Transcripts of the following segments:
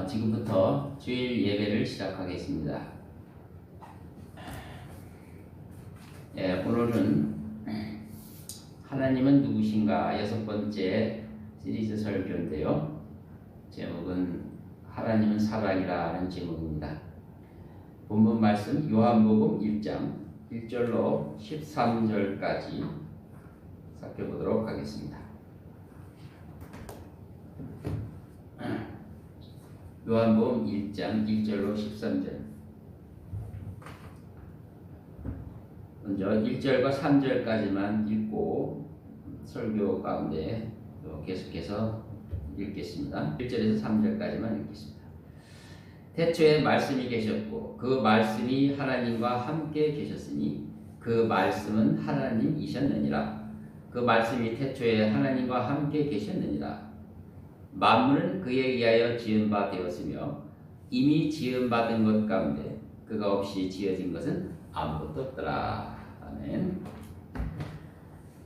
지금부터 주일 예배를 시작하겠습니다. 오늘은 하나님은 누구신가 6번째 시리즈 설교인데요. 제목은 하나님은 사랑이라는 제목입니다. 본문 말씀 요한복음 1장 1절로 13절까지 살펴보도록 하겠습니다. 요한복음 1장 1절로 13절. 먼저 1절과 3절까지만 읽고 설교 가운데 계속해서 읽겠습니다. 1절에서 3절까지만 읽겠습니다. 태초에 말씀이 계셨고 그 말씀이 하나님과 함께 계셨으니 그 말씀은 하나님이셨느니라. 그 말씀이 태초에 하나님과 함께 계셨느니라. 만물은 그에 의하여 지은 바 되었으며 이미 지은 받은 것 가운데 그가 없이 지어진 것은 아무것도 없더라. 아멘.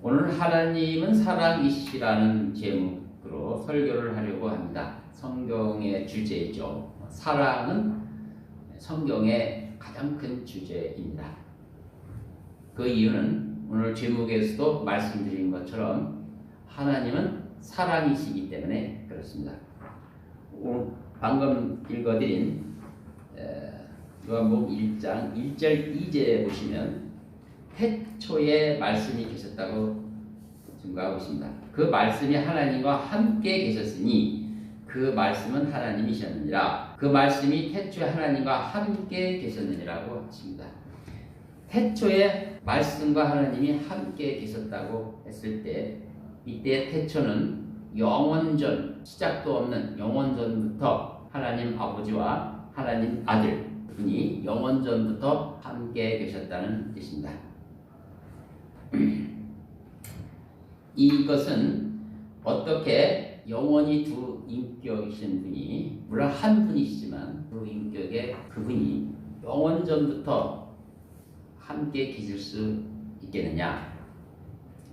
오늘 하나님은 사랑이시라는 제목으로 설교를 하려고 합니다. 성경의 주제이죠. 사랑은 성경의 가장 큰 주제입니다. 그 이유는 오늘 제목에서도 말씀드린 것처럼 하나님은 사랑이시기 때문에 그렇습니다. 방금 읽어드린 요한복음 1장 1절 2절에 보시면 태초에 말씀이 계셨다고 증거하고 있습니다. 그 말씀이 하나님과 함께 계셨으니 그 말씀은 하나님이셨느니라. 그 말씀이 태초에 하나님과 함께 계셨느니라고 하십니다. 태초에 말씀과 하나님이 함께 계셨다고 했을 때 이때 태초는 영원전, 시작도 없는 영원전부터 하나님 아버지와 하나님 아들 분이 영원전부터 함께 계셨다는 뜻입니다. 이것은 어떻게 영원히 두 인격이신 분이, 물론 한 분이시지만 두 인격의 그분이 영원전부터 함께 계실 수 있겠느냐?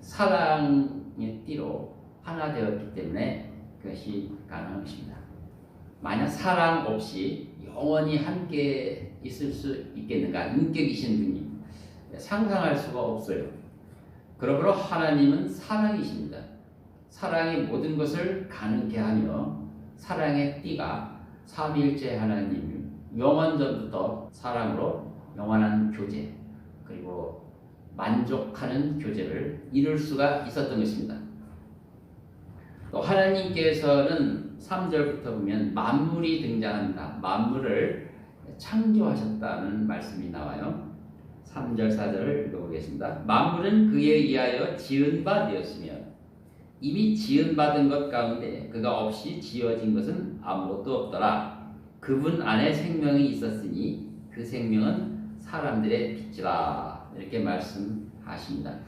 사랑의 띠로 하나 되었기 때문에 그것이 가능한 것입니다. 만약 사랑 없이 영원히 함께 있을 수 있겠는가? 인격이신 분이 상상할 수가 없어요. 그러므로 하나님은 사랑이십니다. 사랑이 모든 것을 가능케 하며 사랑의 띠가 삼위일체 하나님 영원전부터 사랑으로 영원한 교제 그리고 만족하는 교제를 이룰 수가 있었던 것입니다. 또 하나님께서는 3절부터 보면 만물이 등장합니다. 만물을 창조하셨다는 말씀이 나와요. 3절 4절을 읽어보겠습니다. 만물은 그에 의하여 지은 바 되었으며 이미 지은 받은 것 가운데 그가 없이 지어진 것은 아무것도 없더라. 그분 안에 생명이 있었으니 그 생명은 사람들의 빛이라. 이렇게 말씀하십니다.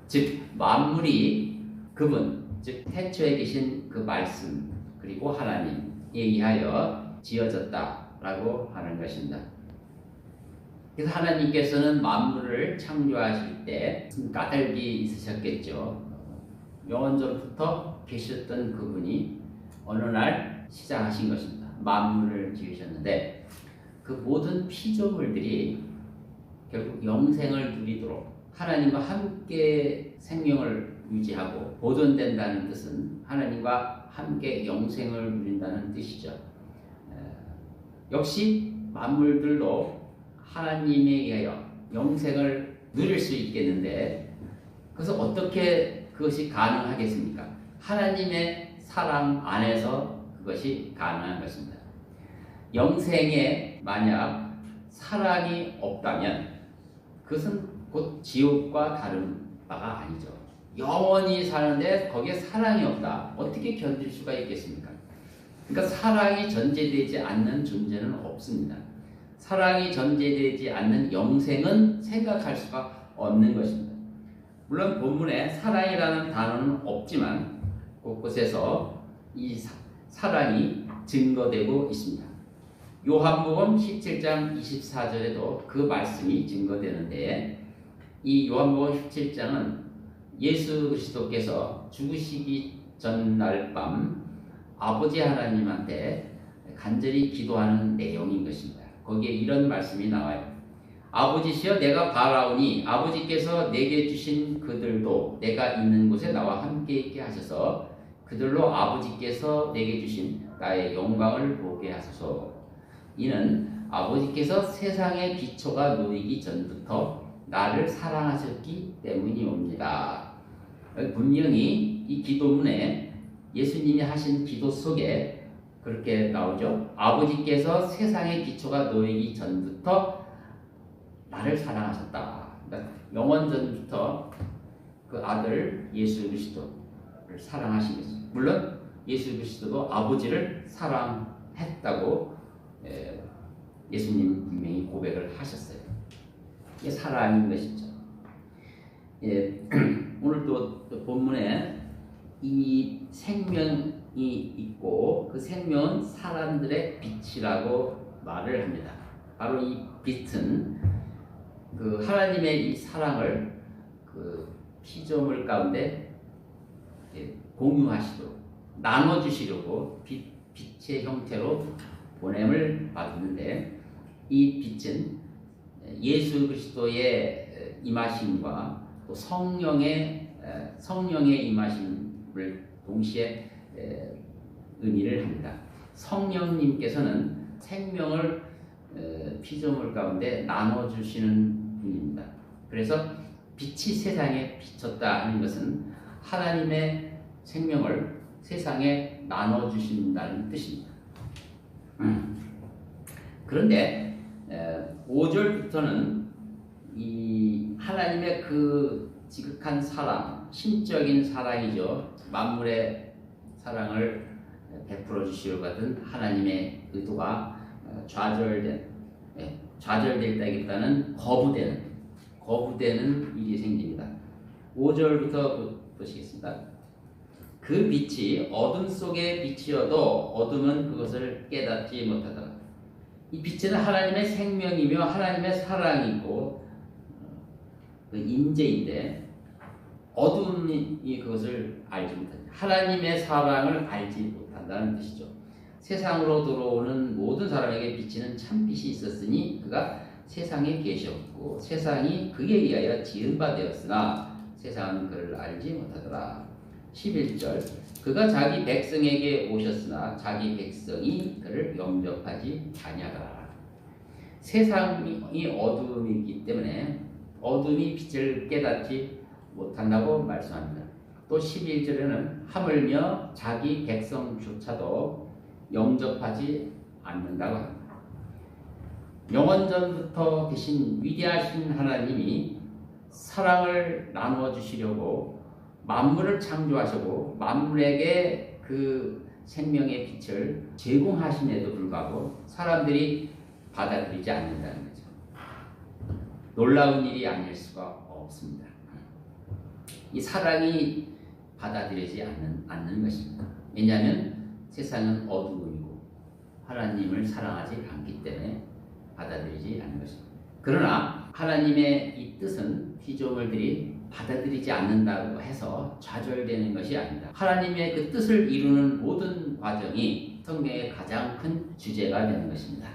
즉 만물이 그분, 즉 태초에 계신 그 말씀 그리고 하나님에 의하여 지어졌다라고 하는 것입니다. 그래서 하나님께서는 만물을 창조하실 때 까닭이 있으셨겠죠. 영원전부터 계셨던 그분이 어느 날 시작하신 것입니다. 만물을 지으셨는데 그 모든 피조물들이 결국 영생을 누리도록 하나님과 함께 생명을 유지하고 보존된다는 뜻은 하나님과 함께 영생을 누린다는 뜻이죠. 역시 만물들도 하나님에 의하여 영생을 누릴 수 있겠는데 그래서 어떻게 그것이 가능하겠습니까? 하나님의 사랑 안에서 그것이 가능한 것입니다. 영생에 만약 사랑이 없다면 그것은 곧 지옥과 다른 바가 아니죠. 영원히 사는데 거기에 사랑이 없다. 어떻게 견딜 수가 있겠습니까? 그러니까 사랑이 전제되지 않는 존재는 없습니다. 사랑이 전제되지 않는 영생은 생각할 수가 없는 것입니다. 물론 본문에 사랑이라는 단어는 없지만 곳곳에서 이 사랑이 증거되고 있습니다. 요한복음 17장 24절에도 그 말씀이 증거되는데 이 요한복음 17장은 예수 그리스도께서 죽으시기 전날 밤 아버지 하나님한테 간절히 기도하는 내용인 것입니다. 거기에 이런 말씀이 나와요. 아버지시여 내가 바라오니 아버지께서 내게 주신 그들도 내가 있는 곳에 나와 함께 있게 하셔서 그들로 아버지께서 내게 주신 나의 영광을 보게 하소서. 이는 아버지께서 세상의 기초가 놓이기 전부터 나를 사랑하셨기 때문이옵니다. 분명히 이 기도문에 예수님이 하신 기도 속에 그렇게 나오죠. 아버지께서 세상의 기초가 놓이기 전부터 나를 사랑하셨다. 그러니까 영원전부터 그 아들 예수 그리스도를 사랑하신 것입니다. 물론 예수 그리스도도 아버지를 사랑했다고 예수님 분명히 고백을 하셨어요. 이게 사랑인 것이죠. 오늘 또 본문에 이 생명이 있고 그 생명은 사람들의 빛이라고 말을 합니다. 바로 이 빛은 그 하나님의 이 사랑을 그 피조물 가운데 공유하시도록 나눠주시려고 빛의 형태로 보냄을 받았는데 이 빛은 예수 그리스도의 임하심과 또 성령의 임하심을 동시에 의미를 합니다. 성령님께서는 생명을 피조물 가운데 나눠주시는 분입니다. 그래서 빛이 세상에 비쳤다 하는 것은 하나님의 생명을 세상에 나눠주신다는 뜻입니다. 그런데 5절부터는 이 하나님의 그 지극한 사랑, 신적인 사랑이죠. 만물의 사랑을 베풀어 주시려고 하던 하나님의 의도가 좌절됐다기보다는 거부되는 일이 생깁니다. 5절부터 보시겠습니다. 그 빛이 어둠 속의 빛이어도 어둠은 그것을 깨닫지 못하더라. 이 빛은 하나님의 생명이며 하나님의 사랑이고 그 임재인데 어둠이 그것을 알지 못한다. 하나님의 사랑을 알지 못한다는 뜻이죠. 세상으로 들어오는 모든 사람에게 비치는 참빛이 있었으니 그가 세상에 계셨고 세상이 그에 의하여 지은 바 되었으나 세상은 그를 알지 못하더라. 11절 그가 자기 백성에게 오셨으나 자기 백성이 그를 영접하지 아니하더라. 세상이 어둠이기 때문에 어둠이 빛을 깨닫지 못한다고 말씀합니다. 또 11절에는 하물며 자기 백성조차도 영접하지 않는다고 합니다. 영원전부터 계신 위대하신 하나님이 사랑을 나누어 주시려고 만물을 창조하시고 만물에게 그 생명의 빛을 제공하심에도 불구하고 사람들이 받아들이지 않는다는 거죠. 놀라운 일이 아닐 수가 없습니다. 이 사랑이 받아들이지 않는 것입니다. 왜냐하면 세상은 어두움이고 하나님을 사랑하지 않기 때문에 받아들이지 않는 것입니다. 그러나 하나님의 이 뜻은 피조물들이 받아들이지 않는다고 해서 좌절되는 것이 아닙니다. 하나님의 그 뜻을 이루는 모든 과정이 성경의 가장 큰 주제가 되는 것입니다.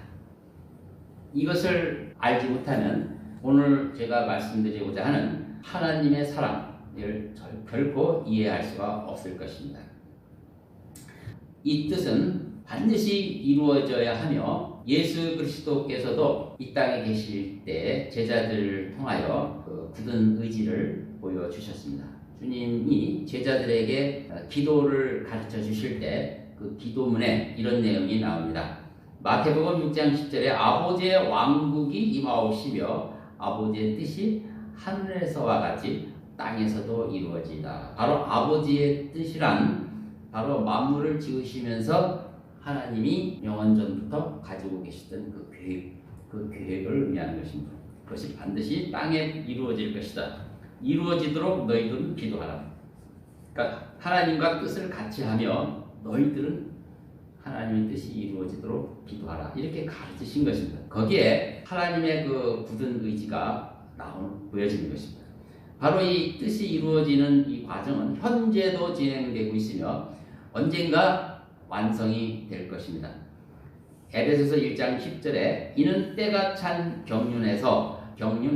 이것을 알지 못하면 오늘 제가 말씀드리고자 하는 하나님의 사랑을 결코 이해할 수가 없을 것입니다. 이 뜻은 반드시 이루어져야 하며 예수 그리스도께서도 이 땅에 계실 때 제자들을 통하여 그 굳은 의지를 보여주셨습니다. 주님이 제자들에게 기도를 가르쳐 주실 때 그 기도문에 이런 내용이 나옵니다. 마태복음 6장 10절에 아버지의 왕국이 임하오시며 아버지의 뜻이 하늘에서와 같이 땅에서도 이루어지다. 바로 아버지의 뜻이란 바로 만물을 지으시면서 하나님이 영원전부터 가지고 계시던 그 계획을 의미하는 것입니다. 그것이 반드시 땅에 이루어질 것이다. 이루어지도록 너희들은 기도하라. 그러니까 하나님과 뜻을 같이 하며 너희들은 하나님의 뜻이 이루어지도록 기도하라. 이렇게 가르치신 것입니다. 거기에 하나님의 그 굳은 의지가 보여지는 것입니다. 바로 이 뜻이 이루어지는 이 과정은 현재도 진행되고 있으며 언젠가 완성이 될 것입니다. 에베소서 1장 10절에 이는 때가 찬 경륜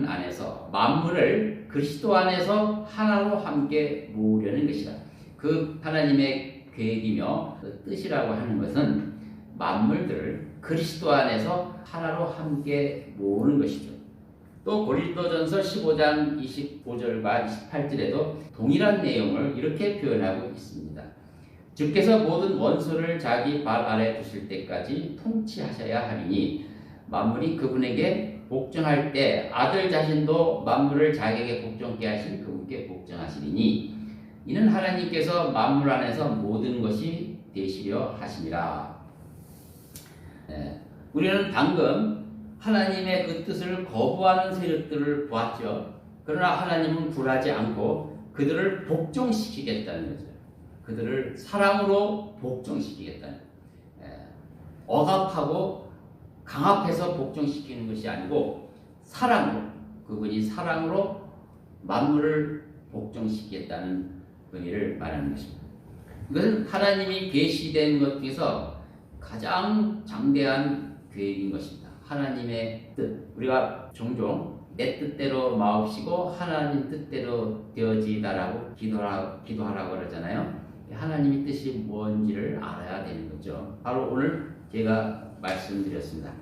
안에서 만물을 그리스도 안에서 하나로 함께 모으려는 것이다. 그 하나님의 계획이며 그 뜻이라고 하는 것은 만물들을 그리스도 안에서 하나로 함께 모으는 것이죠. 또 고린도전서 15장 25절과 28절에도 동일한 내용을 이렇게 표현하고 있습니다. 주께서 모든 원수를 자기 발 아래 두실 때까지 통치하셔야 하리니 만물이 그분에게 복종할 때 아들 자신도 만물을 자기에게 복종케 하신 그분께 복종하시리니 이는 하나님께서 만물 안에서 모든 것이 되시려 하심이라. 우리는 방금 하나님의 그 뜻을 거부하는 세력들을 보았죠. 그러나 하나님은 굴하지 않고 그들을 복종시키겠다는 거죠. 그들을 사랑으로 복종시키겠다는 거죠. 억압하고 강압해서 복종시키는 것이 아니고 사랑으로, 그분이 사랑으로 만물을 복종시키겠다는 의미를 말하는 것입니다. 이것은 하나님이 계시된 것 중에서 가장 장대한 계획인 것입니다. 하나님의 뜻, 우리가 종종 내 뜻대로 마옵시고 하나님 뜻대로 되어지다라고 기도하라고 그러잖아요. 하나님의 뜻이 뭔지를 알아야 되는 거죠. 바로 오늘 제가 말씀드렸습니다.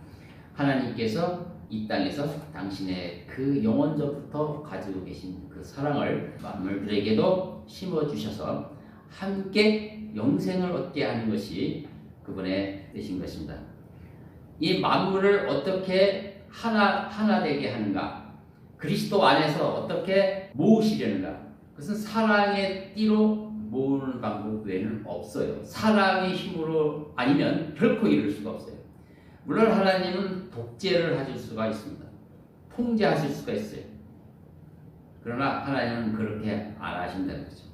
하나님께서 이 땅에서 당신의 그 영원전부터 가지고 계신 그 사랑을 만물들에게도 심어주셔서 함께 영생을 얻게 하는 것이 그분의 뜻인 것입니다. 이 만물을 어떻게 하나 되게 하는가? 그리스도 안에서 어떻게 모으시려는가? 그것은 사랑의 띠로 모으는 방법 외에는 없어요. 사랑의 힘으로 아니면 결코 이룰 수가 없어요. 물론 하나님은 독재를 하실 수가 있습니다. 통제하실 수가 있어요. 그러나 하나님은 그렇게 안 하신다는 거죠.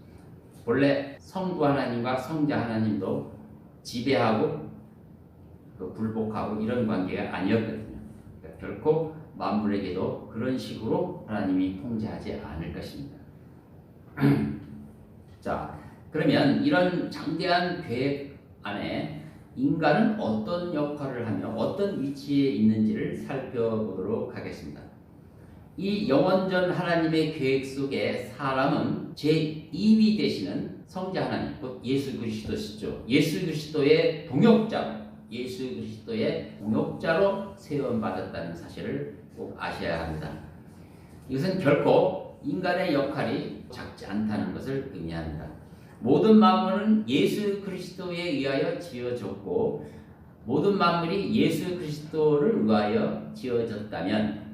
원래 성부 하나님과 성자 하나님도 지배하고 불복하고 이런 관계가 아니었거든요. 그러니까 결코 만물에게도 그런 식으로 하나님이 통제하지 않을 것입니다. 자, 그러면 이런 장대한 계획 안에 인간은 어떤 역할을 하며 어떤 위치에 있는지를 살펴보도록 하겠습니다. 이 영원전 하나님의 계획 속에 사람은 제2위 되시는 성자 하나님, 곧 예수 그리스도시죠. 예수 그리스도의 동역자로 세움받았다는 사실을 꼭 아셔야 합니다. 이것은 결코 인간의 역할이 작지 않다는 것을 의미합니다. 모든 만물은 예수 그리스도에 의하여 지어졌고 모든 만물이 예수 그리스도를 위하여 지어졌다면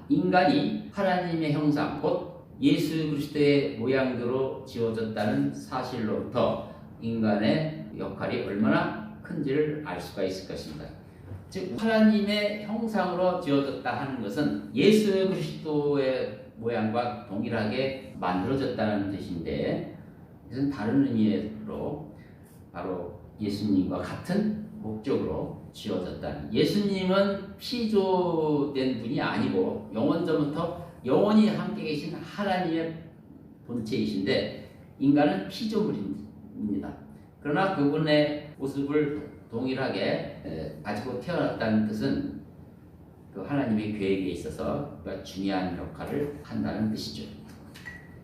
인간이 하나님의 형상, 곧 예수 그리스도의 모양대로 지어졌다는 사실로부터 인간의 역할이 얼마나 큰지를 알 수가 있을 것입니다. 즉 하나님의 형상으로 지어졌다 하는 것은 예수 그리스도의 모양과 동일하게 만들어졌다는 뜻인데 이것은 다른 의미로 바로 예수님과 같은 목적으로 지어졌다는, 예수님은 피조된 분이 아니고 영원전부터 영원히 함께 계신 하나님의 본체이신데 인간은 피조물입니다. 그러나 그분의 모습을 동일하게 가지고 태어났다는 뜻은 그 하나님의 계획에 있어서 중요한 역할을 한다는 뜻이죠.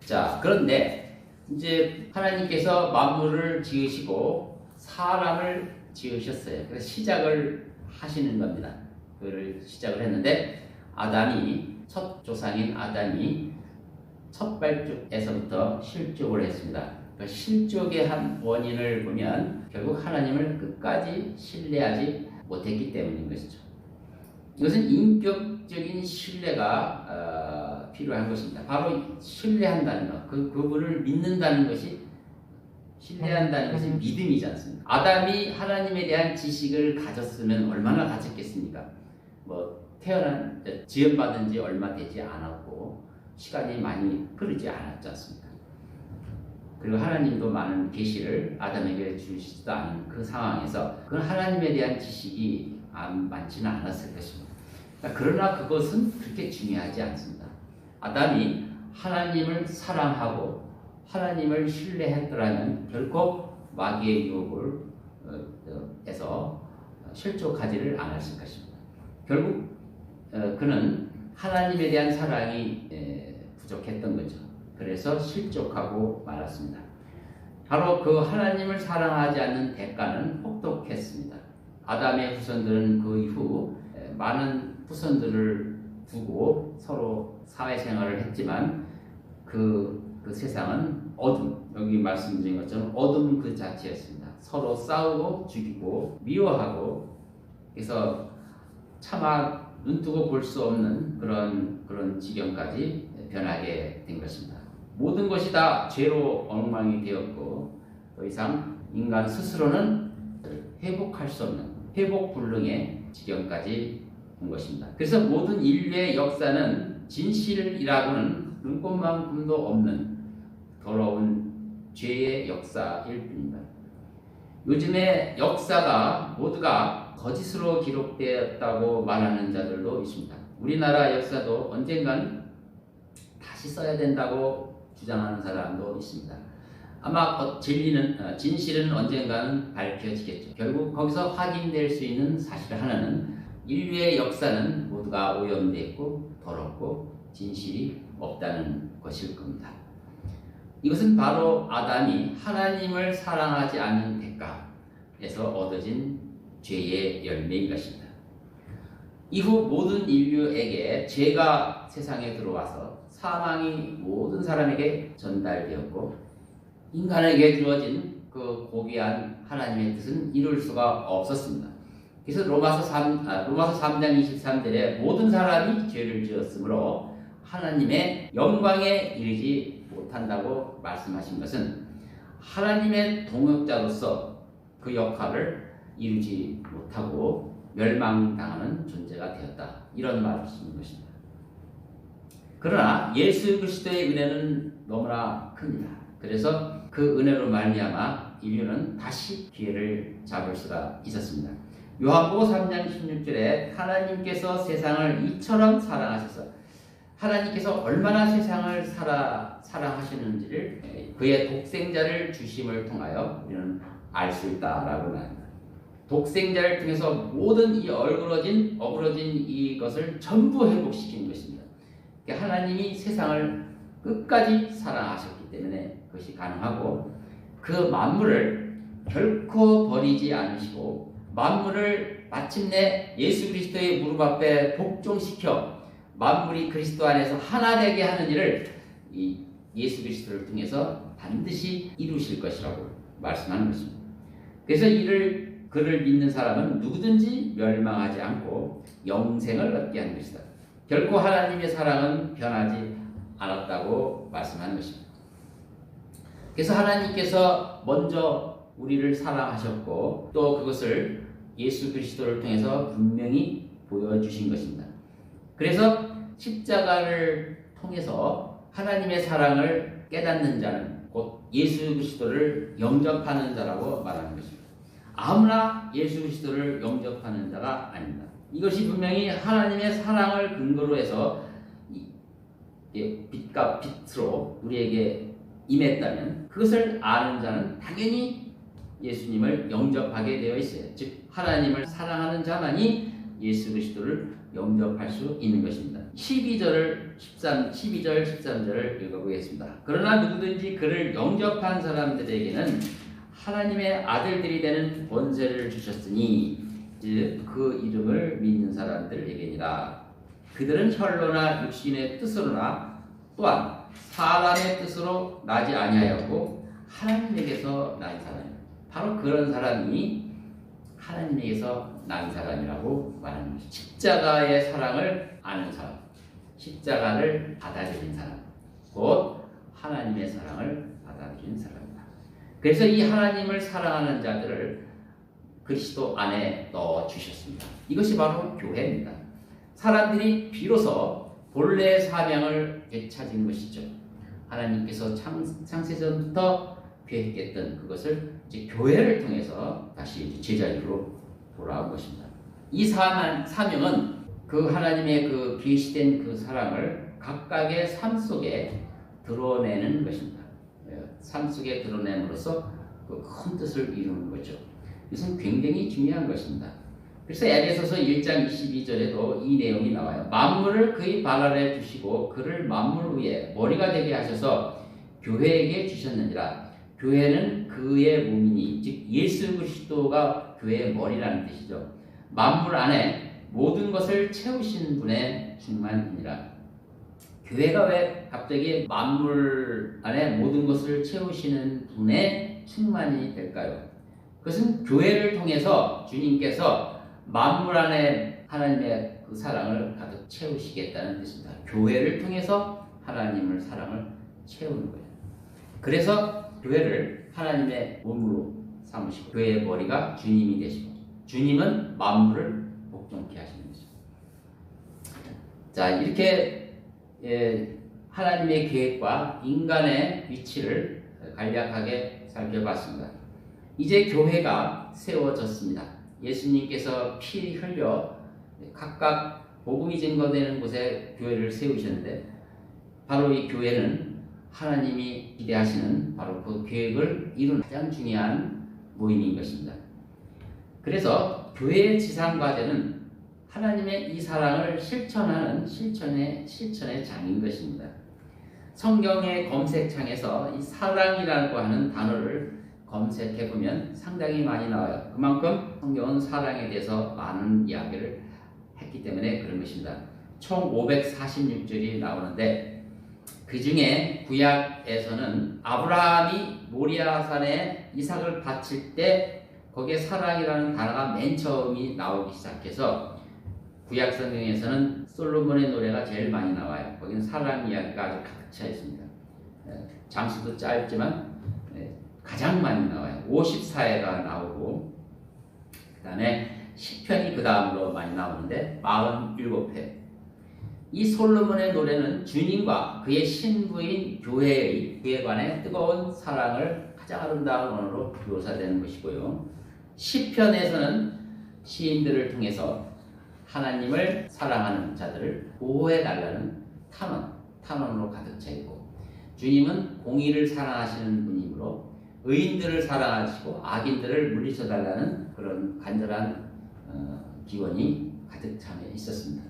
자, 그런데 이제 하나님께서 만물을 지으시고 사람을 지으셨어요. 그래서 시작을 하시는 겁니다. 그를 시작을 했는데 첫 조상인 아담이 첫 발족에서부터 실족을 했습니다. 그 실족의 한 원인을 보면 결국 하나님을 끝까지 신뢰하지 못했기 때문인 것이죠. 이것은 인격적인 신뢰가 필요한 것입니다. 바로 신뢰한다는 것, 그분을 믿는다는 것이, 신뢰한다는 것이 믿음이지 않습니까? 아담이 하나님에 대한 지식을 가졌으면 얼마나 가졌겠습니까? 지음받은 지 얼마 되지 않았고 시간이 많이 흐르지 않았지 않습니까? 그리고 하나님도 많은 계시를 아담에게 주시지도 않은 그 상황에서 그 하나님에 대한 지식이 많지는 않았을 것입니다. 그러나 그것은 그렇게 중요하지 않습니다. 아담이 하나님을 사랑하고 하나님을 신뢰했더라면 결코 마귀의 유혹을 해서 실족하지를 않았을 것입니다. 결국 그는 하나님에 대한 사랑이 부족했던 거죠. 그래서 실족하고 말았습니다. 바로 그 하나님을 사랑하지 않는 대가는 혹독했습니다. 아담의 후손들은 그 이후 많은 후손들을 두고 서로 사회생활을 했지만 그 세상은 어둠, 여기 말씀드린 것처럼 어둠 그 자체였습니다. 서로 싸우고 죽이고 미워하고, 그래서 차마 눈뜨고 볼 수 없는 그런 지경까지 변하게 된 것입니다. 모든 것이 다 죄로 엉망이 되었고 더 이상 인간 스스로는 회복할 수 없는 회복불능의 지경까지 온 것입니다. 그래서 모든 인류의 역사는 진실이라고는 눈꼽만큼도 없는 더러운 죄의 역사일 뿐입니다. 요즘의 역사가 모두가 거짓으로 기록되었다고 말하는 자들도 있습니다. 우리나라 역사도 언젠간 다시 써야 된다고 주장하는 사람도 있습니다. 아마 진실은 언젠가는 밝혀지겠죠. 결국 거기서 확인될 수 있는 사실 하나는 인류의 역사는 모두가 오염되었고 더럽고 진실이 없다는 것일 겁니다. 이것은 바로 아담이 하나님을 사랑하지 않는 대가에서 얻어진 죄의 열매인 것입니다. 이후 모든 인류에게 죄가 세상에 들어와서 사망이 모든 사람에게 전달되었고 인간에게 주어진 그 고귀한 하나님의 뜻은 이룰 수가 없었습니다. 그래서 로마서 3장 23절에 모든 사람이 죄를 지었으므로 하나님의 영광에 이르지 못한다고 말씀하신 것은 하나님의 동역자로서 그 역할을 이루지 못하고 멸망당하는 존재가 되었다, 이런 말씀인 것입니다. 그러나 예수 그리스도의 은혜는 너무나 큽니다. 그래서 그 은혜로 말미암아 인류는 다시 기회를 잡을 수가 있었습니다. 요한복음 3장 16절에 하나님께서 세상을 이처럼 사랑하셔서, 하나님께서 얼마나 세상을 사랑하시는지를 그의 독생자를 주심을 통하여 우리는 알 수 있다라고 말합니다. 독생자를 통해서 모든 이 어그러진 이것을 전부 회복시킨 것입니다. 하나님이 세상을 끝까지 사랑하셨기 때문에 그것이 가능하고, 그 만물을 결코 버리지 않으시고 만물을 마침내 예수 그리스도의 무릎 앞에 복종시켜 만물이 그리스도 안에서 하나 되게 하는 일을 이 예수 그리스도를 통해서 반드시 이루실 것이라고 말씀하는 것입니다. 그래서 그를 믿는 사람은 누구든지 멸망하지 않고 영생을 얻게 하는 것이다. 결코 하나님의 사랑은 변하지 않았다고 말씀하는 것입니다. 그래서 하나님께서 먼저 우리를 사랑하셨고 또 그것을 예수 그리스도를 통해서 분명히 보여주신 것입니다. 그래서 십자가를 통해서 하나님의 사랑을 깨닫는 자는 곧 예수 그리스도를 영접하는 자라고 말하는 것입니다. 아무나 예수 그리스도를 영접하는 자가 아닙니다. 이것이 분명히 하나님의 사랑을 근거로 해서 빛과 빛으로 우리에게 임했다면 그것을 아는 자는 당연히 예수님을 영접하게 되어 있어요. 즉 하나님을 사랑하는 자만이 예수 그리스도를 영접할 수 있는 것입니다. 12절 13절을 읽어보겠습니다. 그러나 누구든지 그를 영접한 사람들에게는 하나님의 아들들이 되는 권세를 주셨으니 즉 그 이름을 믿는 사람들에게니라. 그들은 혈로나 육신의 뜻으로나 또한 사람의 뜻으로 나지 아니하였고 하나님에게서 난 사람입니다. 바로 그런 사람이 하나님에게서 난 사람이라고 말하는 것입니다. 십자가의 사랑을 아는 사람, 십자가를 받아들인 사람, 곧 하나님의 사랑을 받아들인 사람입니다. 그래서 이 하나님을 사랑하는 자들을 그리스도 안에 넣어주셨습니다. 이것이 바로 교회입니다. 사람들이 비로소 본래의 사명을 되찾은 것이죠. 하나님께서 창세전부터 계획했던 그것을 이제 교회를 통해서 다시 제자리로 돌아온 것입니다. 이 사명은 그 하나님의 그 계시된 그 사랑을 각각의 삶 속에 드러내는 것입니다. 삶 속에 드러냄으로써 그 큰 뜻을 이루는 거죠. 이것은 굉장히 중요한 것입니다. 그래서 에베소서 1장 22절에도 이 내용이 나와요. 만물을 그의 발 아래 두시고 그를 만물 위에 머리가 되게 하셔서 교회에게 주셨느니라. 교회는 그의 몸이니 즉 예수 그리스도가 교회의 머리라는 뜻이죠. 만물 안에 모든 것을 채우신 분의 충만이니라. 교회가 왜 갑자기 만물 안에 모든 것을 채우시는 분의 충만이 될까요? 그것은 교회를 통해서 주님께서 만물 안에 하나님의 그 사랑을 가득 채우시겠다는 뜻입니다. 교회를 통해서 하나님을 사랑을 채우는 거예요. 그래서 교회를 하나님의 몸으로 삼으시고 교회의 머리가 주님이 되시고 주님은 만물을 복종케 하시는 거죠. 자, 이렇게 하나님의 계획과 인간의 위치를 간략하게 살펴봤습니다. 이제 교회가 세워졌습니다. 예수님께서 피 흘려 각각 복음이 증거되는 곳에 교회를 세우셨는데 바로 이 교회는 하나님이 기대하시는 바로 그 계획을 이룬 가장 중요한 모임인 것입니다. 그래서 교회의 지상과제는 하나님의 이 사랑을 실천하는 실천의 장인 것입니다. 성경의 검색창에서 이 사랑이라고 하는 단어를 검색해보면 상당히 많이 나와요. 그만큼 성경은 사랑에 대해서 많은 이야기를 했기 때문에 그런 것입니다. 총 546절이 나오는데 그 중에 구약에서는 아브라함이 모리아산에 이삭을 바칠 때 거기에 사랑이라는 단어가 맨 처음이 나오기 시작해서 구약 성경에서는 솔로몬의 노래가 제일 많이 나와요. 거기는 사랑 이야기가 아주 가득 차 있습니다. 장수도 짧지만 가장 많이 나와요. 54회가 나오고 그 다음에 시편이 그 다음으로 많이 나오는데 47회. 이 솔로몬의 노래는 주님과 그의 신부인 교회의 그에 관해 뜨거운 사랑을 가장 아름다운 언어로 묘사되는 것이고요. 시편에서는 시인들을 통해서 하나님을 사랑하는 자들을 보호해달라는 탄원으로 가득 차 있고 주님은 공의를 사랑하시는 분이므로 의인들을 사랑하시고 악인들을 물리쳐달라는 그런 간절한 기원이 가득 차 있었습니다.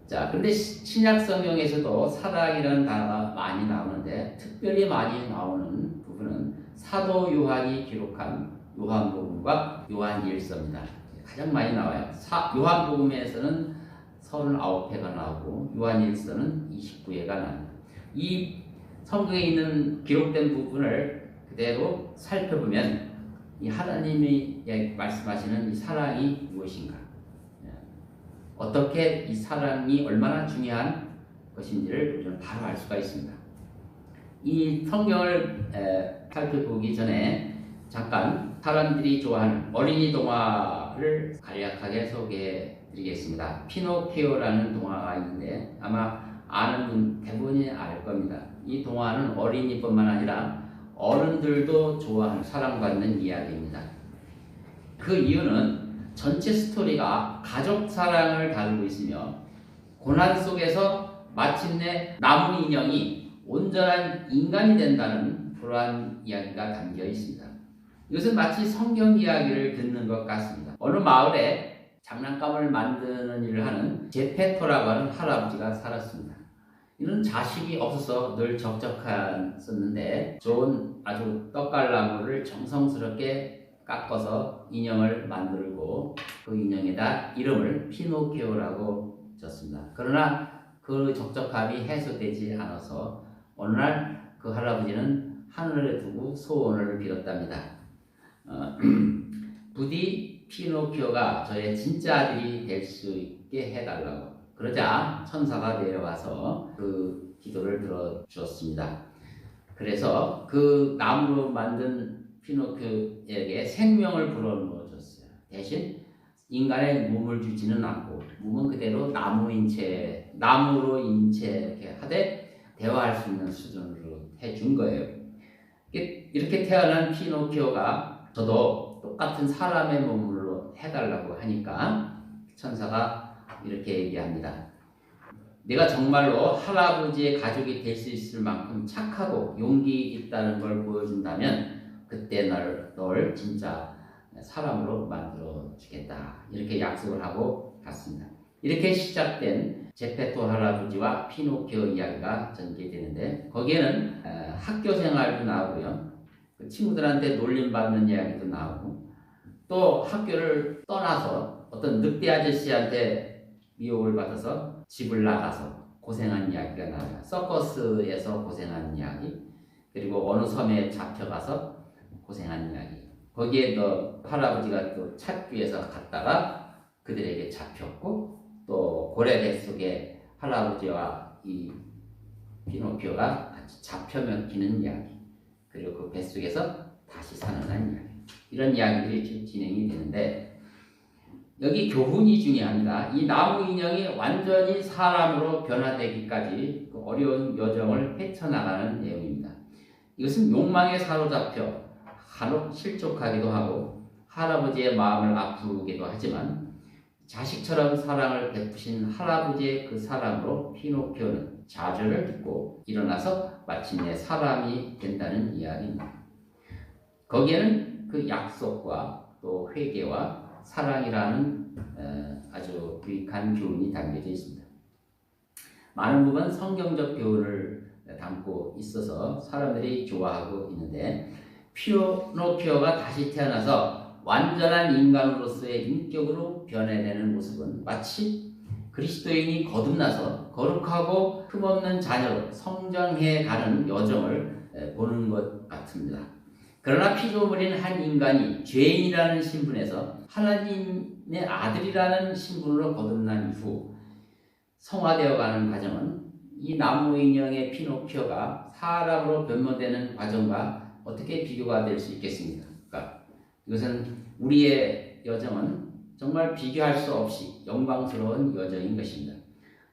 자, 그런데 신약 성경에서도 사랑이라는 단어가 많이 나오는데 특별히 많이 나오는 부분은 사도 요한이 기록한 요한복음과 요한일서입니다. 가장 많이 나와요. 요한복음에서는 39회가 나오고 요한일서는 29회가 나옵니다. 이 성경에 있는 기록된 부분을 그대로 살펴보면 이 하나님이 말씀하시는 이 사랑이 무엇인가, 어떻게 이 사랑이 얼마나 중요한 것인지를 우리는 바로 알 수가 있습니다. 이 성경을 살펴보기 전에 잠깐 사람들이 좋아하는 어린이 동화를 간략하게 소개해 드리겠습니다. 피노키오라는 동화가 있는데 아마 아는 분 대부분이 알 겁니다. 이 동화는 어린이뿐만 아니라 어른들도 좋아하는 사랑받는 이야기입니다. 그 이유는 전체 스토리가 가족 사랑을 다루고 있으며 고난 속에서 마침내 남은 인형이 온전한 인간이 된다는 그러한 이야기가 담겨 있습니다. 이것은 마치 성경 이야기를 듣는 것 같습니다. 어느 마을에 장난감을 만드는 일을 하는 제페토라고 하는 할아버지가 살았습니다. 이는 자식이 없어서 늘 적적했었는데 좋은 아주 떡갈나무를 정성스럽게 깎아서 인형을 만들고 그 인형에다 이름을 피노키오라고 졌습니다. 그러나 그 적적함이 해소되지 않아서 어느 날 그 할아버지는 하늘에 두고 소원을 빌었답니다. 부디 피노키오가 저의 진짜 아들이 될 수 있게 해달라고. 그러자 천사가 내려와서 그 기도를 들어주었습니다. 그래서 그 나무로 만든 피노키오에게 생명을 불어넣어 줬어요. 대신 인간의 몸을 주지는 않고 몸은 그대로 나무로 인체 이렇게 하되 대화할 수 있는 수준으로 해준 거예요. 이렇게 태어난 피노키오가 저도 똑같은 사람의 몸으로 해달라고 하니까 천사가 이렇게 얘기합니다. 내가 정말로 할아버지의 가족이 될 수 있을 만큼 착하고 용기 있다는 걸 보여준다면 그때 널 진짜 사람으로 만들어 주겠다. 이렇게 약속을 하고 갔습니다. 이렇게 시작된 제페토 할아버지와 피노키오 이야기가 전개되는데 거기에는 학교 생활도 나오고요. 그 친구들한테 놀림받는 이야기도 나오고 또 학교를 떠나서 어떤 늑대 아저씨한테 미혹을 받아서 집을 나가서 고생한 이야기가 나와요. 서커스에서 고생한 이야기, 그리고 어느 섬에 잡혀가서 고생한 이야기. 거기에 또 할아버지가 또 찾기 위해서 갔다가 그들에게 잡혔고 또 고래 뱃속에 할아버지와 이 피노키오가 같이 잡혀 먹히는 이야기, 그리고 그 뱃속에서 다시 살아난 이야기, 이런 이야기들이 진행이 되는데 여기 교훈이 중요합니다. 이 나무 인형이 완전히 사람으로 변화되기까지 그 어려운 여정을 헤쳐나가는 내용입니다. 이것은 욕망에 사로잡혀 간혹 실족하기도 하고 할아버지의 마음을 아프기도 하지만 자식처럼 사랑을 베푸신 할아버지의 그 사랑으로 피노키오는 좌절을 듣고 일어나서 마침내 사람이 된다는 이야기입니다. 거기에는 그 약속과 또 회개와 사랑이라는 아주 유익한 교훈이 담겨져 있습니다. 많은 부분 성경적 교훈을 담고 있어서 사람들이 좋아하고 있는데 피노키오가 다시 태어나서 완전한 인간으로서의 인격으로 변해되는 모습은 마치 그리스도인이 거듭나서 거룩하고 흠없는 자녀로 성장해가는 여정을 보는 것 같습니다. 그러나 피조물인 한 인간이 죄인이라는 신분에서 하나님의 아들이라는 신분으로 거듭난 이후 성화되어가는 과정은 이 나무 인형의 피노키오가 사람으로 변모되는 과정과 어떻게 비교가 될 수 있겠습니까? 이것은 우리의 여정은 정말 비교할 수 없이 영광스러운 여정인 것입니다.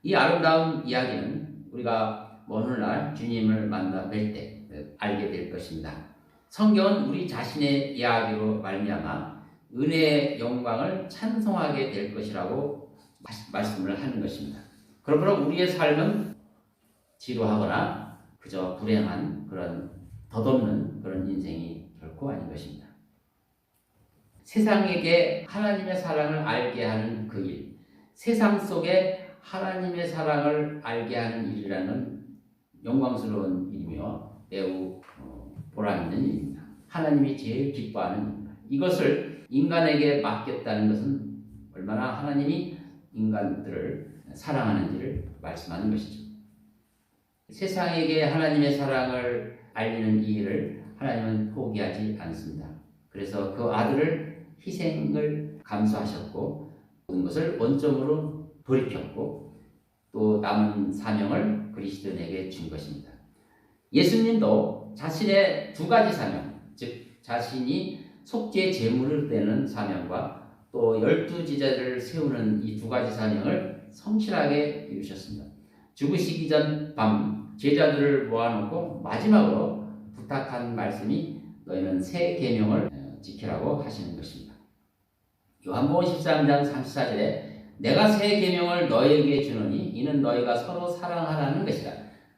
이 아름다운 이야기는 우리가 어느 날 주님을 만나 뵐 때 알게 될 것입니다. 성경은 우리 자신의 이야기로 말미암아 은혜의 영광을 찬송하게 될 것이라고 말씀을 하는 것입니다. 그러므로 우리의 삶은 지루하거나 그저 불행한 그런 덧없는 그런 인생이 결코 아닌 것입니다. 세상에게 하나님의 사랑을 알게 하는 그 일, 세상 속에 하나님의 사랑을 알게 하는 일이라는 영광스러운 일이며 매우 보람 있는 일입니다. 하나님이 제일 기뻐하는 일입니다. 이것을 인간에게 맡겼다는 것은 얼마나 하나님이 인간들을 사랑하는지를 말씀하는 것이죠. 세상에게 하나님의 사랑을 알리는 이 일을 하나님은 포기하지 않습니다. 그래서 그 아들을 희생을 감수하셨고 모든 것을 원점으로 돌이켰고 또 남은 사명을 그리스도인에게 준 것입니다. 예수님도 자신의 두 가지 사명, 즉 자신이 속죄 제물을 되는 사명과 또 12제자를 세우는 이 두 가지 사명을 성실하게 이루셨습니다. 죽으시기 전 밤 제자들을 모아놓고 마지막으로 부탁한 말씀이 너희는 새 계명을 지키라고 하시는 것입니다. 요한복음 13장 34절에 내가 새 계명을 너희에게 주노니 이는 너희가 서로 사랑하라는 것이라.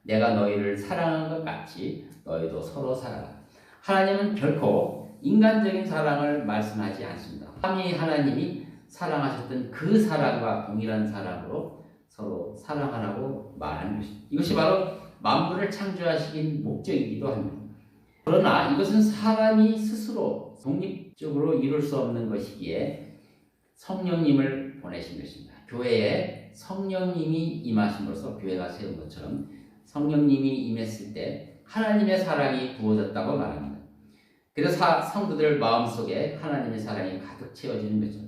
내가 너희를 사랑한 것 같이 너희도 서로 사랑하라. 하나님은 결코 인간적인 사랑을 말씀하지 않습니다. 삼위 하나님이 사랑하셨던 그 사랑과 동일한 사랑으로 서로 사랑하라고 말하는 것입니다. 이것이 바로 만물을 창조하신 목적이기도 합니다. 그러나 이것은 사람이 스스로 독립적으로 이룰 수 없는 것이기에 성령님을 보내신 것입니다. 교회에 성령님이 임하심으로써 교회가 세운 것처럼 성령님이 임했을 때 하나님의 사랑이 부어졌다고 말합니다. 그래서 성도들 마음속에 하나님의 사랑이 가득 채워지는 거죠.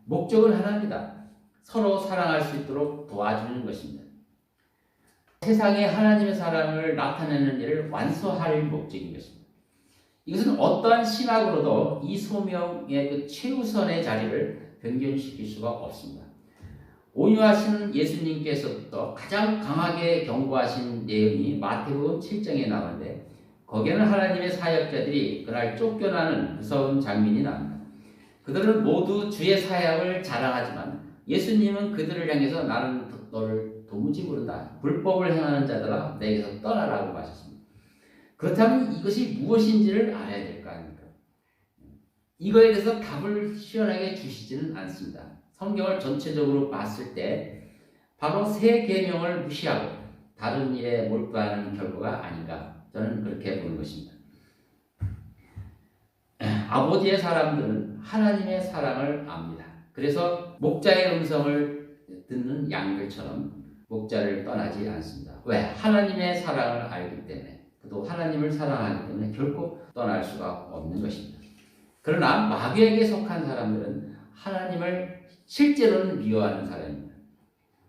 목적은 하나입니다. 서로 사랑할 수 있도록 도와주는 것입니다. 세상에 하나님의 사랑을 나타내는 일을 완수할 목적인 것입니다. 이것은 어떠한 신학으로도 이 소명의 그 최우선의 자리를 변경시킬 수가 없습니다. 온유하신 예수님께서부터 가장 강하게 경고하신 내용이 마태복음 7장에 나오는데 거기에는 하나님의 사역자들이 그날 쫓겨나는 무서운 장면이 나옵니다. 그들은 모두 주의 사역을 자랑하지만 예수님은 그들을 향해서 나는 너를 도무지 모른다. 불법을 행하는 자들아 내게서 떠나라고 하셨습니다. 그렇다면 이것이 무엇인지를 알아야 될 거 아닙니까? 이거에 대해서 답을 시원하게 주시지는 않습니다. 성경을 전체적으로 봤을 때 바로 세 계명을 무시하고 다른 일에 몰두하는 결과가 아닌가, 저는 그렇게 보는 것입니다. 아보디의 사람들은 하나님의 사랑을 압니다. 그래서 목자의 음성을 듣는 양들처럼 목자를 떠나지 않습니다. 왜? 하나님의 사랑을 알기 때문에, 또 하나님을 사랑하기 때문에 결코 떠날 수가 없는 것입니다. 그러나 마귀에게 속한 사람들은 하나님을 실제로는 미워하는 사람입니다.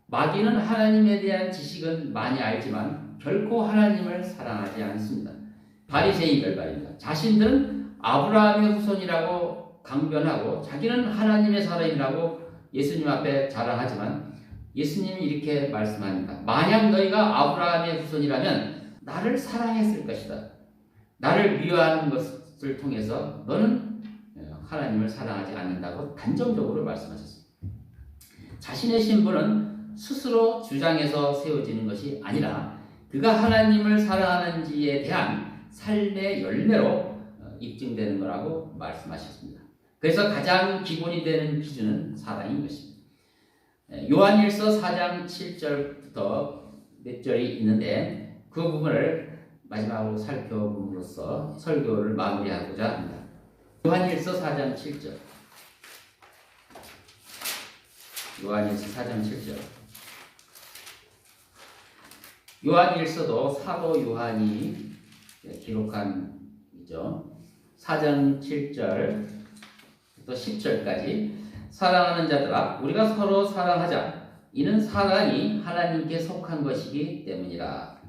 마귀는 하나님에 대한 지식은 많이 알지만 결코 하나님을 사랑하지 않습니다. 바리새인들 말입니다. 자신들은 아브라함의 후손이라고 강변하고 자기는 하나님의 사람이라고 예수님 앞에 자랑하지만 예수님이 이렇게 말씀합니다. 만약 너희가 아브라함의 후손이라면 나를 사랑했을 것이다. 나를 미워하는 것을 통해서 너는 하나님을 사랑하지 않는다고 단정적으로 말씀하셨습니다. 자신의 신분은 스스로 주장해서 세워지는 것이 아니라 그가 하나님을 사랑하는지에 대한 삶의 열매로 입증되는 거라고 말씀하셨습니다. 그래서 가장 기본이 되는 기준은 사랑인 것입니다. 요한일서 4장 7절부터 몇 절이 있는데 그 부분을 마지막으로 살펴봄으로써 설교를 마무리하고자 합니다. 요한일서 4장 7절. 요한일서 4장 7절. 요한일서도 사도 요한이 기록한 이죠. 4장 7절부터 10절까지 사랑하는 자들아 우리가 서로 사랑하자. 이는 사랑이 하나님께 속한 것이기 때문이라.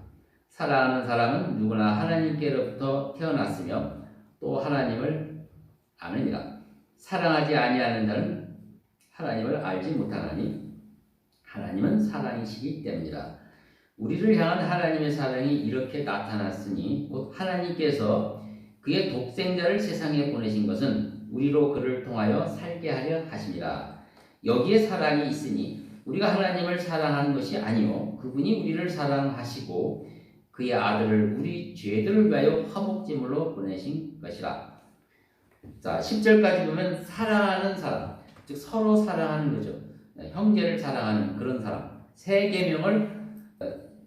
사랑하는 사람은 누구나 하나님께로부터 태어났으며 또 하나님을 아느니라. 사랑하지 아니하는 자는 하나님을 알지 못하나니 하나님은 사랑이시기 때문이라. 우리를 향한 하나님의 사랑이 이렇게 나타났으니 곧 하나님께서 그의 독생자를 세상에 보내신 것은 우리로 그를 통하여 살게 하려 하심이라. 여기에 사랑이 있으니 우리가 하나님을 사랑하는 것이 아니요 그분이 우리를 사랑하시고 그의 아들을 우리 죄들을 위하여 화목제물로 보내신 것이라. 자, 10절까지 보면 사랑하는 사람, 즉 서로 사랑하는 거죠. 형제를 사랑하는 그런 사람. 세 계명을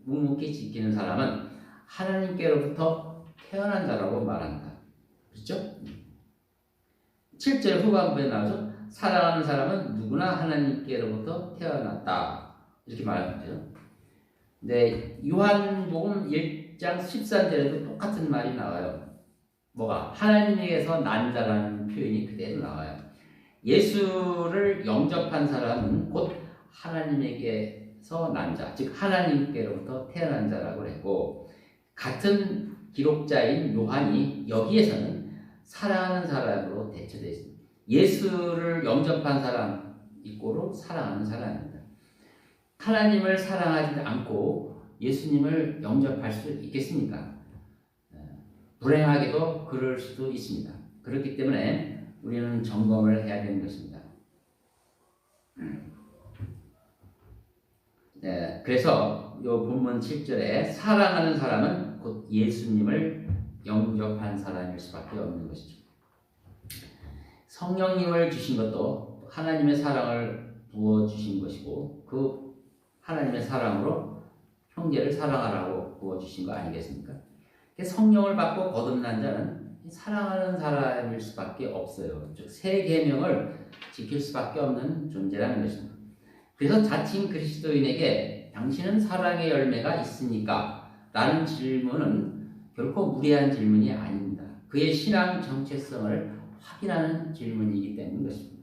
묵묵히 지키는 사람은 하나님께로부터 태어난 자라고 말합니다. 그렇죠? 7절 후반부에 나오죠. 사랑하는 사람은 누구나 하나님께로부터 태어났다. 이렇게 말하죠. 근데 요한복음 1장 13절에도 똑같은 말이 나와요. 뭐가? 하나님에게서 난 자라는 표현이 그대로 나와요. 예수를 영접한 사람은 곧 하나님에게서 난 자, 즉 하나님께로부터 태어난 자라고 했고, 같은 기록자인 요한이 여기에서는 사랑하는 사람으로 대처되어 있습니다. 예수를 영접한 사람 이꼬로 사랑하는 사람입니다. 하나님을 사랑하지 않고 예수님을 영접할 수 있겠습니까? 불행하게도 그럴 수도 있습니다. 그렇기 때문에 우리는 점검을 해야 되는 것입니다. 네, 그래서 이 본문 7절에 사랑하는 사람은 곧 예수님을 영접한 사람일 수밖에 없는 것이죠. 성령님을 주신 것도 하나님의 사랑을 부어주신 것이고 그 하나님의 사랑으로 형제를 사랑하라고 부어주신 거 아니겠습니까? 성령을 받고 거듭난 자는 사랑하는 사람일 수밖에 없어요. 즉 세 계명을 지킬 수밖에 없는 존재라는 것입니다. 그래서 자칭 그리스도인에게 당신은 사랑의 열매가 있습니까? 라는 질문은 결코 무례한 질문이 아닙니다. 그의 신앙 정체성을 확인하는 질문이기 때문인 것입니다.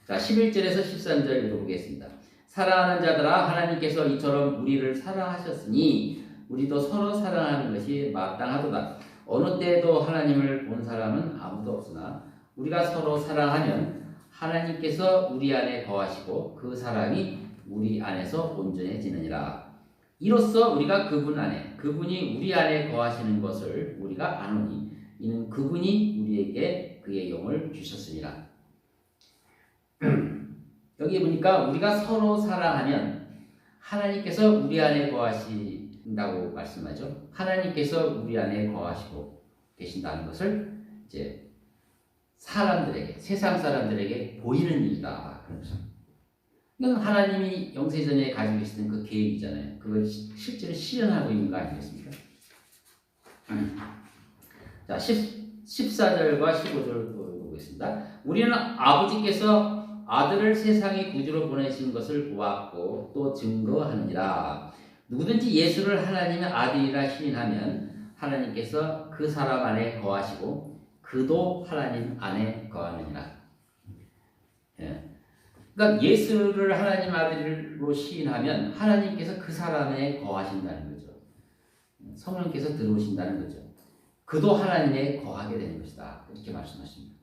자, 11절에서 13절 읽어보겠습니다. 사랑하는 자들아 하나님께서 이처럼 우리를 사랑하셨으니 우리도 서로 사랑하는 것이 마땅하도다. 어느 때에도 하나님을 본 사람은 아무도 없으나 우리가 서로 사랑하면 하나님께서 우리 안에 거하시고 그 사랑이 우리 안에서 온전해지느니라. 이로써 우리가 그분 안에, 그분이 우리 안에 거하시는 것을 우리가 아노니 이는 그분이 우리에게 그의 영을 주셨습니다. 여기 보니까 우리가 서로 사랑하면 하나님께서 우리 안에 거하신다고 말씀하죠. 하나님께서 우리 안에 거하시고 계신다는 것을 이제 사람들에게, 세상 사람들에게 보이는 일이다. 그런 거죠. 이건 하나님이 영세전에 가지고 계시던 그 계획이잖아요. 그걸 실제로 실현하고 있는 거 아니겠습니까? 자, 14절과 15절을 보겠습니다. 우리는 아버지께서 아들을 세상의 구주로 보내신 것을 보았고 또 증거하느니라. 누구든지 예수를 하나님의 아들이라 시인하면 하나님께서 그 사람 안에 거하시고 그도 하나님 안에 거하느니라. 예. 그러니까 예수를 하나님 아들로 시인하면 하나님께서 그 사람에 거하신다는 거죠. 성령께서 들어오신다는 거죠. 그도 하나님에 거하게 되는 것이다. 이렇게 말씀하십니다.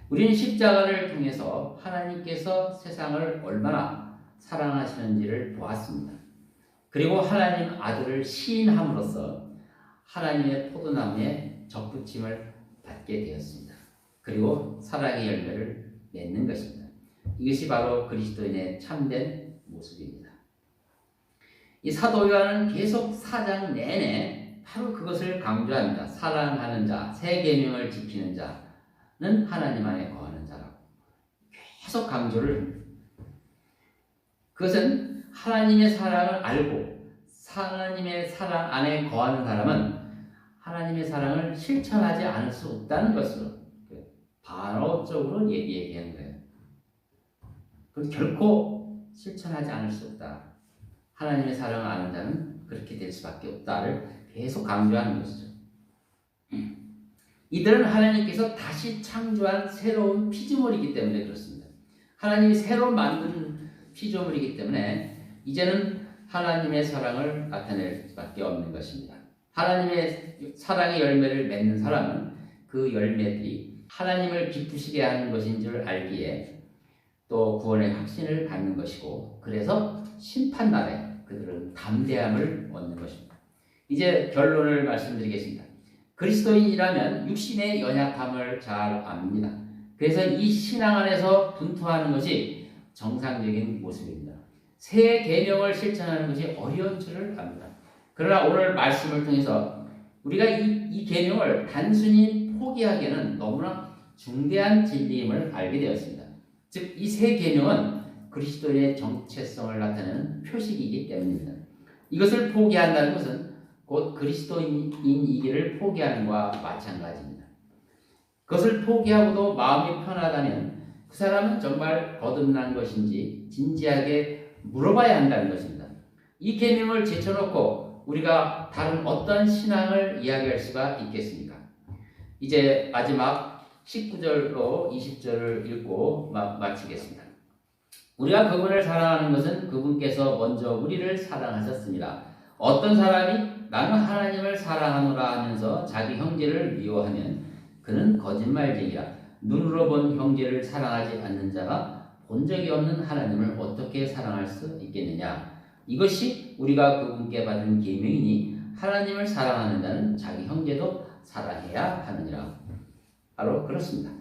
우리는 십자가를 통해서 하나님께서 세상을 얼마나 사랑하시는지를 보았습니다. 그리고 하나님 아들을 시인함으로써 하나님의 포도나무에 접붙임을 받게 되었습니다. 그리고 사랑의 열매를 맺는 것입니다. 이것이 바로 그리스도인의 참된 모습입니다. 이 사도 요한은 계속 4장 내내 바로 그것을 강조합니다. 사랑하는 자, 새 계명을 지키는 자는 하나님 안에 거하는 자라고 계속 강조를 합니다. 그것은 하나님의 사랑을 알고 하나님의 사랑 안에 거하는 사람은 하나님의 사랑을 실천하지 않을 수 없다는 것으로 반어적으로 얘기하는 거예요. 그건 결코 실천하지 않을 수 없다. 하나님의 사랑을 아는 자는 그렇게 될 수밖에 없다를 계속 강조하는 것이죠. 이들은 하나님께서 다시 창조한 새로운 피조물이기 때문에 그렇습니다. 하나님이 새로 만든 피조물이기 때문에 이제는 하나님의 사랑을 나타낼 수밖에 없는 것입니다. 하나님의 사랑의 열매를 맺는 사람은 그 열매들이 하나님을 기쁘시게 하는 것인 줄 알기에 또 구원의 확신을 갖는 것이고 그래서 심판날에 그들은 담대함을 얻는 것입니다. 이제 결론을 말씀드리겠습니다. 그리스도인이라면 육신의 연약함을 잘 압니다. 그래서 이 신앙 안에서 분투하는 것이 정상적인 모습입니다. 새 계명을 실천하는 것이 어려운 줄을 압니다. 그러나 오늘 말씀을 통해서 우리가 이 계명을 단순히 포기하기에는 너무나 중대한 진리임을 알게 되었습니다. 즉, 이 새 계명은 그리스도의 정체성을 나타내는 표식이기 때문입니다. 이것을 포기한다는 것은 곧 그리스도인이기를 포기하는 것과 마찬가지입니다. 그것을 포기하고도 마음이 편하다면 그 사람은 정말 거듭난 것인지 진지하게 물어봐야 한다는 것입니다. 이 계명을 제쳐놓고 우리가 다른 어떤 신앙을 이야기할 수가 있겠습니까? 이제 마지막 19절로 20절을 읽고 마치겠습니다. 우리가 그분을 사랑하는 것은 그분께서 먼저 우리를 사랑하셨습니다. 어떤 사람이 나는 하나님을 사랑하노라 하면서 자기 형제를 미워하면 그는 거짓말쟁이라. 눈으로 본 형제를 사랑하지 않는 자가 본 적이 없는 하나님을 어떻게 사랑할 수 있겠느냐. 이것이 우리가 그분께 받은 계명이니 하나님을 사랑하는 자는 자기 형제도 사랑해야 하느니라. 바로 그렇습니다.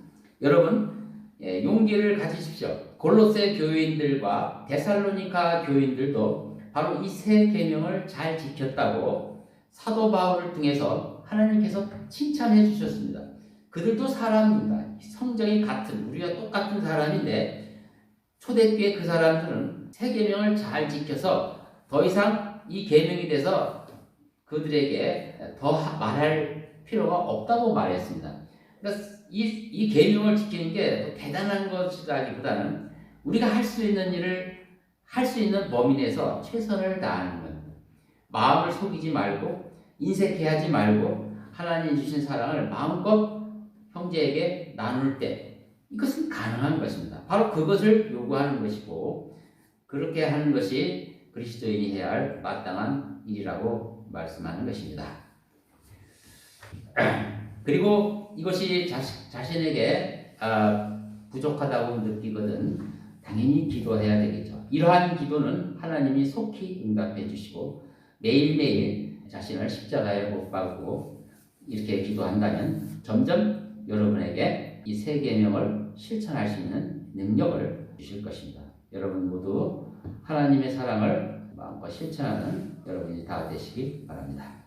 여러분, 용기를 가지십시오. 골로새 교인들과 데살로니가 교인들도 바로 이 새 계명을 잘 지켰다고 사도 바울을 통해서 하나님께서 칭찬해 주셨습니다. 그들도 사람입니다. 성정이 같은, 우리가 똑같은 사람인데 초대교회 그 사람들은 새 계명을 잘 지켜서 더 이상 이 계명에 대해서 그들에게 더 말할 필요가 없다고 말했습니다. 그러니까 이 계명을 지키는 게 대단한 것이라기보다는 우리가 할 수 있는 일을 할 수 있는 범위 내에서 최선을 다하는 것. 마음을 속이지 말고 인색해하지 말고 하나님 주신 사랑을 마음껏 형제에게 나눌 때 이것은 가능한 것입니다. 바로 그것을 요구하는 것이고 그렇게 하는 것이 그리스도인이 해야 할 마땅한 일이라고 말씀하는 것입니다. 그리고 이것이 자신에게 부족하다고 느끼거든 당연히 기도해야 되겠죠. 이러한 기도는 하나님이 속히 응답해 주시고 매일매일 자신을 십자가에 못 박고 이렇게 기도한다면 점점 여러분에게 이 새 계명을 실천할 수 있는 능력을 주실 것입니다. 여러분 모두 하나님의 사랑을 마음껏 실천하는 여러분이 다 되시기 바랍니다.